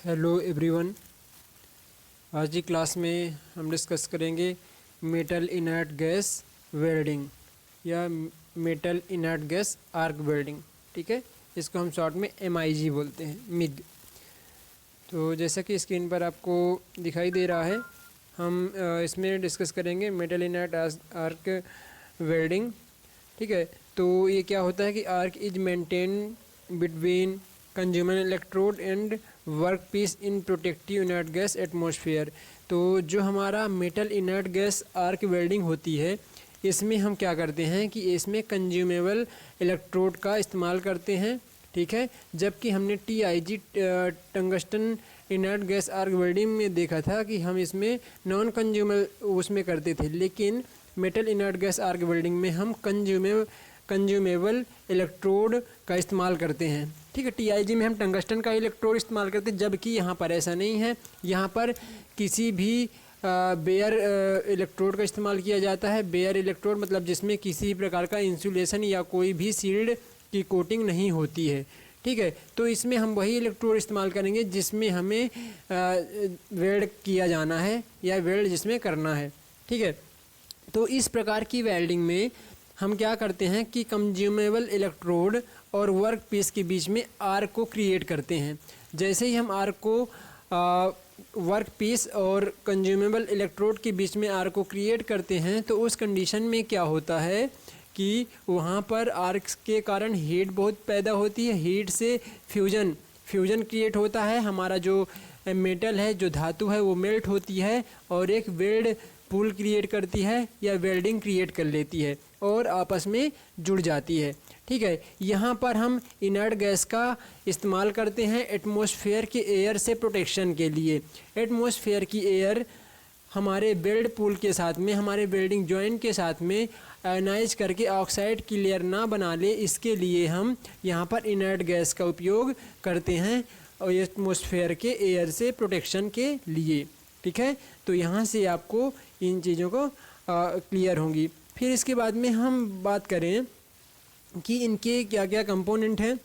Hello everyone. आज की class में हम डिस्कस करेंगे मेटल इनर्ट गैस वेल्डिंग या metal inert gas arc welding. ठीक है, इसको हम शॉर्ट में MIG बोलते हैं, मिग। तो जैसा कि स्क्रीन पर आपको दिखाई दे रहा है, हम इसमें डिस्कस करेंगे मेटल इनर्ट आर्क वेल्डिंग। ठीक है, तो ये क्या होता है कि arc is maintain between consumer electrode and work piece in protective inert gas atmosphere. तो जो हमारा metal inert gas arc welding होती है, इसमें हम क्या करते हैं कि इसमें कंज्यूमेबल इलेक्ट्रोड का इस्तेमाल करते हैं। ठीक है, जबकि हमने TIG tungsten inert gas arc welding में देखा था कि हम इसमें नॉन कंज्यूमर उसमें करते थे, लेकिन metal inert gas arc welding में हम कंज्यूमेबल इलेक्ट्रोड का इस्तेमाल करते हैं। ठीक है, TIG में हम टंगस्टन का इलेक्ट्रोड इस्तेमाल करते हैं, जबकि यहाँ पर ऐसा नहीं है। यहाँ पर किसी भी बेयर इलेक्ट्रोड का इस्तेमाल किया जाता है। बेयर इलेक्ट्रोड मतलब जिसमें किसी प्रकार का इंसुलेशन या कोई भी शील्ड की कोटिंग नहीं होती है। ठीक है, तो इसमें हम वही इलेक्ट्रोड इस्तेमाल करेंगे जिसमें हमें वेल्ड किया जाना है या वेल्ड जिसमें करना है। ठीक है, तो इस प्रकार की वेल्डिंग में हम क्या करते हैं कि कंज्यूमेबल इलेक्ट्रोड और वर्क पीस के बीच में आर्क को क्रिएट करते हैं। जैसे ही हम आर्क को वर्क पीस और कंज्यूमेबल इलेक्ट्रोड के बीच में आर्क को क्रिएट करते हैं, तो उस कंडीशन में क्या होता है कि वहाँ पर आर्क के कारण हीट बहुत पैदा होती है। हीट से फ्यूजन क्रिएट होता है। हमारा जो मेटल है, जो धातु है, वो मेल्ट होती है और एक वेल्ड पूल क्रिएट करती है या वेल्डिंग क्रिएट कर लेती है और आपस में जुड़ जाती है। ठीक है, यहाँ पर हम इनर्ट गैस का इस्तेमाल करते हैं एटमॉस्फेयर के एयर से प्रोटेक्शन के लिए। एटमॉस्फेयर की एयर हमारे वेल्ड पूल के साथ में, हमारे वेल्डिंग जॉइंट के साथ में आयनाइज करके ऑक्साइड की लेयर ना बना ले, इसके लिए हम यहाँ पर इनर्ट गैस का उपयोग करते हैं और एटमॉस्फेयर के एयर से प्रोटेक्शन के लिए। ठीक है, तो यहाँ से आपको इन चीज़ों को क्लियर होंगी। फिर इसके बाद में हम बात करें कि इनके क्या क्या कंपोनेंट हैं,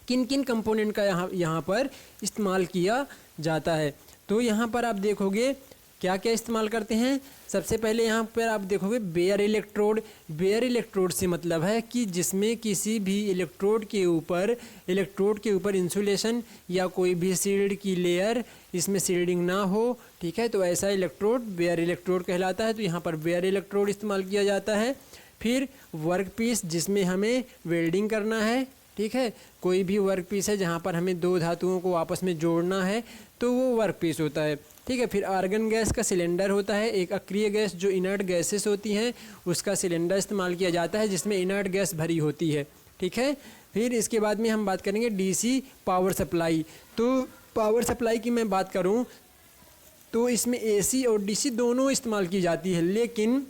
किन किन कंपोनेंट का यहाँ पर इस्तेमाल किया जाता है। तो यहाँ पर आप देखोगे क्या क्या इस्तेमाल करते हैं। सबसे पहले यहाँ पर आप देखोगे बेयर इलेक्ट्रोड। बेयर इलेक्ट्रोड से मतलब है कि जिसमें किसी भी इलेक्ट्रोड के ऊपर इंसुलेशन या कोई भी शील्ड की लेयर, इसमें शील्डिंग ना हो। ठीक है, तो ऐसा इलेक्ट्रोड बेयर इलेक्ट्रोड कहलाता है। तो यहाँ पर बेयर इलेक्ट्रोड इस्तेमाल किया जाता है। फिर वर्क पीस, जिसमें हमें वेल्डिंग करना है। ठीक है, कोई भी वर्क पीस है जहाँ पर हमें दो धातुओं को आपस में जोड़ना है, तो वो वर्क पीस होता है। ठीक है, फिर आर्गन गैस का सिलेंडर होता है। एक अक्रिय गैस जो इनर्ट गैसेस होती हैं, उसका सिलेंडर इस्तेमाल किया जाता है जिसमें इनर्ट गैस भरी होती है। ठीक है, फिर इसके बाद में हम बात करेंगे DC पावर सप्लाई। तो पावर सप्लाई की मैं बात करूँ तो इसमें AC और DC दोनों इस्तेमाल की जाती है, लेकिन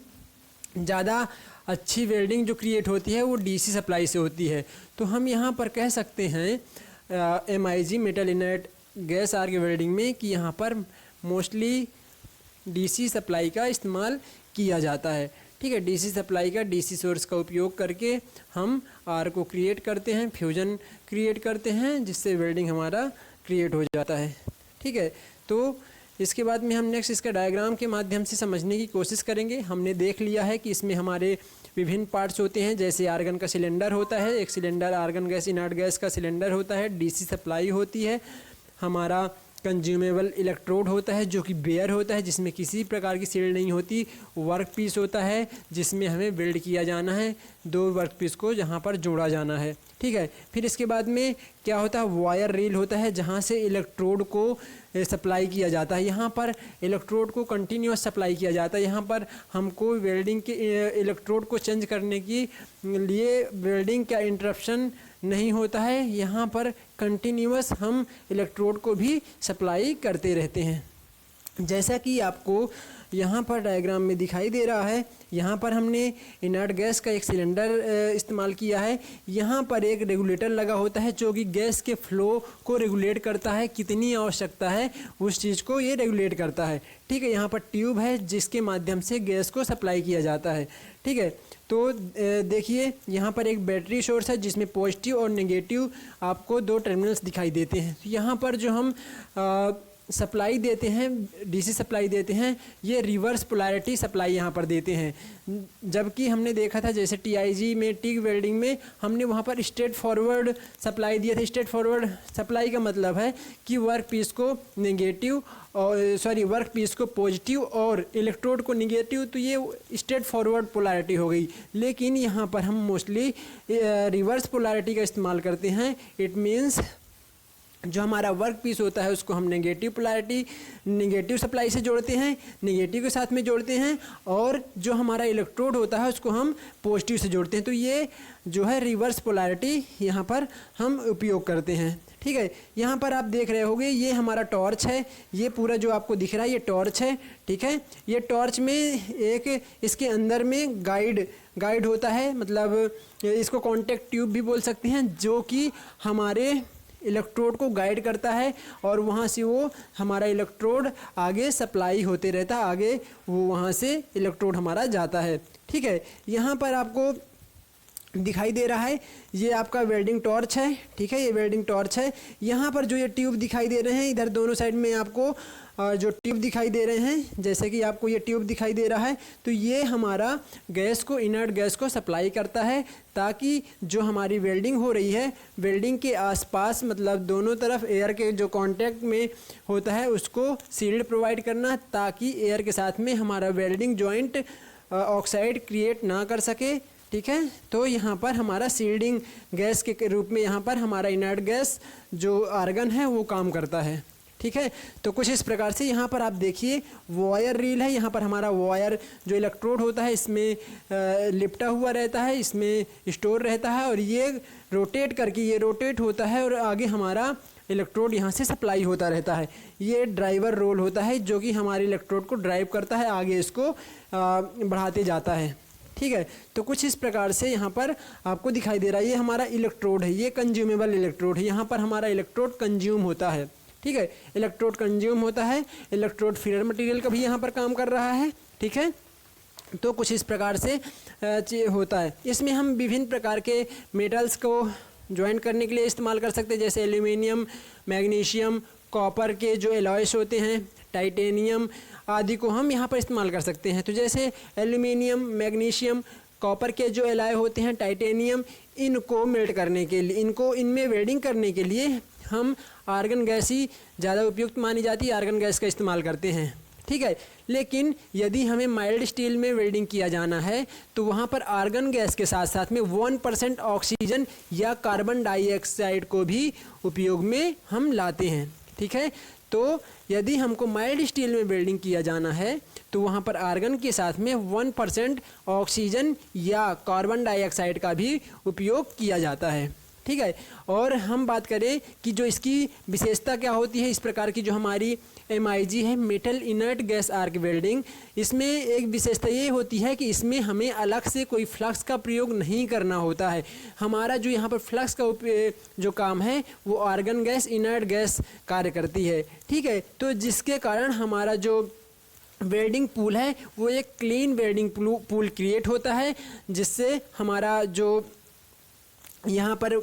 ज़्यादा अच्छी वेल्डिंग जो क्रिएट होती है वो DC सप्लाई से होती है। तो हम यहाँ पर कह सकते हैं MIG metal inert gas arc welding में कि यहाँ पर मोस्टली DC सप्लाई का इस्तेमाल किया जाता है। ठीक है, DC सप्लाई का, DC सोर्स का उपयोग करके हम आर्क को क्रिएट करते हैं, फ्यूजन क्रिएट करते हैं, जिससे वेल्डिंग हमारा क्रिएट हो जाता है। ठीक है, तो इसके बाद में हम नेक्स्ट इसका डायग्राम के माध्यम से समझने की कोशिश करेंगे। हमने देख लिया है कि इसमें हमारे विभिन्न पार्ट्स होते हैं, जैसे आर्गन का सिलेंडर होता है, एक cylinder argon gas inert gas का सिलेंडर होता है, DC सप्लाई होती है, हमारा कंज्यूमेबल इलेक्ट्रोड होता है जो कि बेयर होता है जिसमें किसी प्रकार की शील्ड नहीं होती, वर्क पीस होता है जिसमें हमें वेल्ड किया जाना है, दो वर्क पीस को जहाँ पर जोड़ा जाना है। ठीक है, फिर इसके बाद में क्या होता है, वायर रील होता है जहाँ से इलेक्ट्रोड को सप्लाई किया जाता है। यहाँ पर इलेक्ट्रोड को कंटिन्यूस सप्लाई किया जाता है। यहाँ पर हमको वेल्डिंग के इलेक्ट्रोड को चेंज करने की लिए वेल्डिंग का इंटरप्शन नहीं होता है। यहाँ पर कंटिन्यूस हम इलेक्ट्रोड को भी सप्लाई करते रहते हैं। जैसा कि आपको यहाँ पर डायग्राम में दिखाई दे रहा है, यहाँ पर हमने इनर्ट गैस का एक सिलेंडर इस्तेमाल किया है। यहाँ पर एक रेगुलेटर लगा होता है जो कि गैस के फ्लो को रेगुलेट करता है, कितनी आवश्यकता है उस चीज़ को ये रेगुलेट करता है। ठीक है, यहाँ पर ट्यूब है जिसके माध्यम से गैस को सप्लाई किया जाता है। ठीक है, तो देखिए यहाँ पर एक बैटरी सोर्स है जिसमें पॉजिटिव और नेगेटिव आपको दो टर्मिनल्स दिखाई देते हैं। तो यहाँ पर जो हम सप्लाई देते हैं, डीसी सप्लाई देते हैं, ये रिवर्स पोलैरिटी सप्लाई यहाँ पर देते हैं। जबकि हमने देखा था जैसे टीआईजी में, टिग वेल्डिंग में हमने वहाँ पर स्ट्रेट फॉरवर्ड सप्लाई दिया था। स्ट्रेट फॉरवर्ड सप्लाई का मतलब है कि वर्क पीस को नेगेटिव और वर्क पीस को पॉजिटिव और इलेक्ट्रोड को नेगेटिव, तो ये स्ट्रेट फॉरवर्ड पोलैरिटी हो गई। लेकिन यहाँ पर हम मोस्टली रिवर्स पोलैरिटी का इस्तेमाल करते हैं। इट मीन्स जो हमारा वर्क पीस होता है उसको हम नेगेटिव पोलैरिटी, नेगेटिव सप्लाई से जोड़ते हैं, नेगेटिव के साथ में जोड़ते हैं, और जो हमारा इलेक्ट्रोड होता है उसको हम पॉजिटिव से जोड़ते हैं। तो ये जो है रिवर्स पोलैरिटी यहाँ पर हम उपयोग करते हैं। ठीक है, यहाँ पर आप देख रहे होंगे ये हमारा टॉर्च है, ये पूरा जो आपको दिख रहा है ये टॉर्च है। ठीक है, ये टॉर्च में एक इसके अंदर में गाइड होता है, मतलब इसको कॉन्टेक्ट ट्यूब भी बोल सकते हैं, जो कि हमारे इलेक्ट्रोड को गाइड करता है और वहाँ से वो हमारा इलेक्ट्रोड आगे सप्लाई होते रहता है, आगे वो वहाँ से इलेक्ट्रोड हमारा जाता है। ठीक है, यहाँ पर आपको दिखाई दे रहा है ये आपका वेल्डिंग टॉर्च है। ठीक है, ये वेल्डिंग टॉर्च है। यहाँ पर जो ये ट्यूब दिखाई दे रहे हैं, इधर दोनों साइड में आपको जो ट्यूब दिखाई दे रहे हैं, जैसे कि आपको ये ट्यूब दिखाई दे रहा है, तो ये हमारा गैस को, इनर्ट गैस को सप्लाई करता है, ताकि जो हमारी वेल्डिंग हो रही है, वेल्डिंग के आसपास मतलब दोनों तरफ एयर के जो कांटेक्ट में होता है उसको शील्ड प्रोवाइड करना, ताकि एयर के साथ में हमारा वेल्डिंग जॉइंट ऑक्साइड क्रिएट ना कर सके। ठीक है, तो यहाँ पर हमारा शील्डिंग गैस के रूप में यहाँ पर हमारा इनर्ट गैस जो आर्गन है वो काम करता है। ठीक है, तो कुछ इस प्रकार से यहाँ पर आप देखिए वायर रील है। यहाँ पर हमारा वायर जो इलेक्ट्रोड होता है इसमें लिपटा हुआ रहता है, इसमें स्टोर रहता है, और ये रोटेट करके ये रोटेट होता है और आगे हमारा इलेक्ट्रोड यहाँ से सप्लाई होता रहता है। ये ड्राइवर रोल होता है जो कि हमारे इलेक्ट्रोड को ड्राइव करता है, आगे इसको बढ़ाते जाता है। ठीक है, तो कुछ इस प्रकार से यहाँ पर आपको दिखाई दे रहा है ये हमारा इलेक्ट्रोड है, ये कंज्यूमेबल इलेक्ट्रोड है। यहाँ पर हमारा इलेक्ट्रोड कंज्यूम होता है। ठीक है, इलेक्ट्रोड कंज्यूम होता है, इलेक्ट्रोड फीडर मटेरियल का भी यहाँ पर काम कर रहा है। ठीक है, तो कुछ इस प्रकार से होता है। इसमें हम विभिन्न प्रकार के मेटल्स को ज्वाइन करने के लिए इस्तेमाल कर सकते हैं, जैसे एल्यूमिनियम, मैग्नीशियम, कॉपर के जो एलॉयस होते हैं, टाइटेनियम आदि को हम यहाँ पर इस्तेमाल कर सकते हैं। तो जैसे एल्यूमिनियम, मैग्नीशियम, कॉपर के जो एलॉय होते हैं, टाइटेनियम, इनको मेल्ट करने के लिए, इनमें वेल्डिंग करने के लिए हम आर्गन गैस ही ज़्यादा उपयुक्त मानी जाती है, आर्गन गैस का इस्तेमाल करते हैं। ठीक है, लेकिन यदि हमें माइल्ड स्टील में वेल्डिंग किया जाना है तो वहाँ पर आर्गन गैस के साथ साथ में 1% ऑक्सीजन या कार्बन डाइऑक्साइड को भी उपयोग में हम लाते हैं। ठीक है, तो यदि हमको माइल्ड स्टील में वेल्डिंग किया जाना है तो वहाँ पर आर्गन के साथ में 1% ऑक्सीजन या कार्बन डाइऑक्साइड का भी उपयोग किया जाता है। ठीक है, और हम बात करें कि जो इसकी विशेषता क्या होती है, इस प्रकार की जो हमारी MIG है, metal inert gas arc welding, इसमें एक विशेषता ये होती है कि इसमें हमें अलग से कोई फ्लक्स का प्रयोग नहीं करना होता है। हमारा जो यहाँ पर फ्लक्स का जो काम है वो आर्गन गैस, इनर्ट गैस कार्य करती है। ठीक है, तो जिसके कारण हमारा जो वेल्डिंग पूल है वो एक क्लीन वेल्डिंग पूल क्रिएट होता है, जिससे हमारा जो यहाँ पर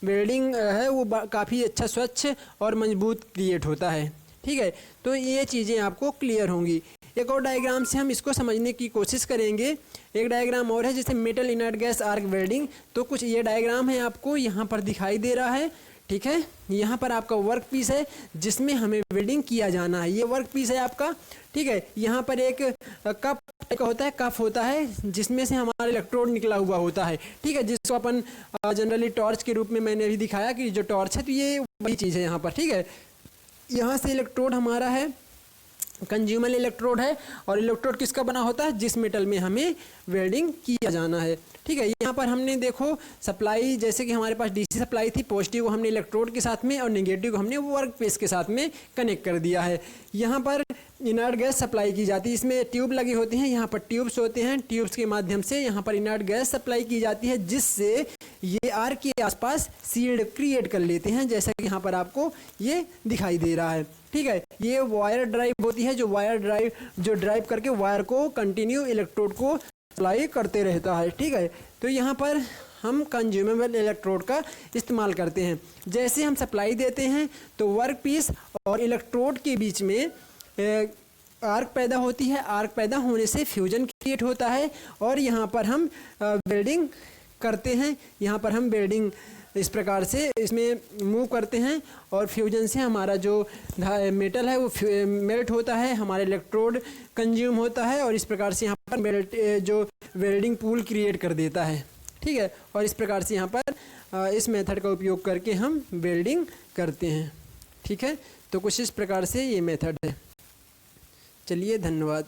वेल्डिंग है वो काफ़ी अच्छा, स्वच्छ और मजबूत क्रिएट होता है। ठीक है, तो ये चीज़ें आपको क्लियर होंगी। एक और डायग्राम से हम इसको समझने की कोशिश करेंगे। एक डायग्राम और है जैसे metal inert gas arc welding, तो कुछ ये डायग्राम है आपको यहाँ पर दिखाई दे रहा है। ठीक है, यहाँ पर आपका वर्क पीस है जिसमें हमें वेल्डिंग किया जाना है, ये वर्क पीस है आपका। ठीक है, यहाँ पर एक कप होता है, कफ होता है जिसमें से हमारा इलेक्ट्रोड निकला हुआ होता है। ठीक है, जिसको अपन जनरली टॉर्च के रूप में मैंने अभी दिखाया कि जो टॉर्च है, तो ये वही चीज़ है यहाँ पर। ठीक है, यहाँ से इलेक्ट्रोड हमारा है, कंज्यूमर इलेक्ट्रोड है, और इलेक्ट्रोड किसका बना होता है, जिस मेटल में हमें वेल्डिंग किया जाना है। ठीक है, यहाँ पर हमने देखो सप्लाई, जैसे कि हमारे पास डीसी सप्लाई थी, पॉजिटिव को हमने इलेक्ट्रोड के साथ में और नेगेटिव को हमने वर्क पीस के साथ में कनेक्ट कर दिया है। यहाँ पर इनर्ट गैस सप्लाई की जाती है, इसमें ट्यूब लगी होती हैं, यहाँ पर ट्यूब्स होते हैं, ट्यूब्स के माध्यम से यहाँ पर इनर्ट गैस सप्लाई की जाती है, जिससे ये आर्क के आसपास शील्ड क्रिएट कर लेते हैं, जैसा कि यहाँ पर आपको ये दिखाई दे रहा है। ठीक है, ये वायर ड्राइव होती है, जो वायर ड्राइव करके वायर को कंटिन्यू इलेक्ट्रोड को सप्लाई करते रहता है। ठीक है, तो यहाँ पर हम कंज्यूमेबल इलेक्ट्रोड का इस्तेमाल करते हैं। जैसे हम सप्लाई देते हैं तो वर्क पीस और इलेक्ट्रोड के बीच में आर्क पैदा होती है। आर्क पैदा होने से फ्यूजन क्रिएट होता है और यहाँ पर हम वेल्डिंग करते हैं। यहाँ पर हम वेल्डिंग इस प्रकार से इसमें मूव करते हैं और फ्यूजन से हमारा जो मेटल है वो मेल्ट होता है, हमारे इलेक्ट्रोड कंज्यूम होता है और इस प्रकार से यहाँ पर मेल्ट जो वेल्डिंग पूल क्रिएट कर देता है। ठीक है, और इस प्रकार से यहाँ पर इस मेथड का उपयोग करके हम वेल्डिंग करते हैं। ठीक है, तो कुछ इस प्रकार से ये मेथड है। चलिए, धन्यवाद।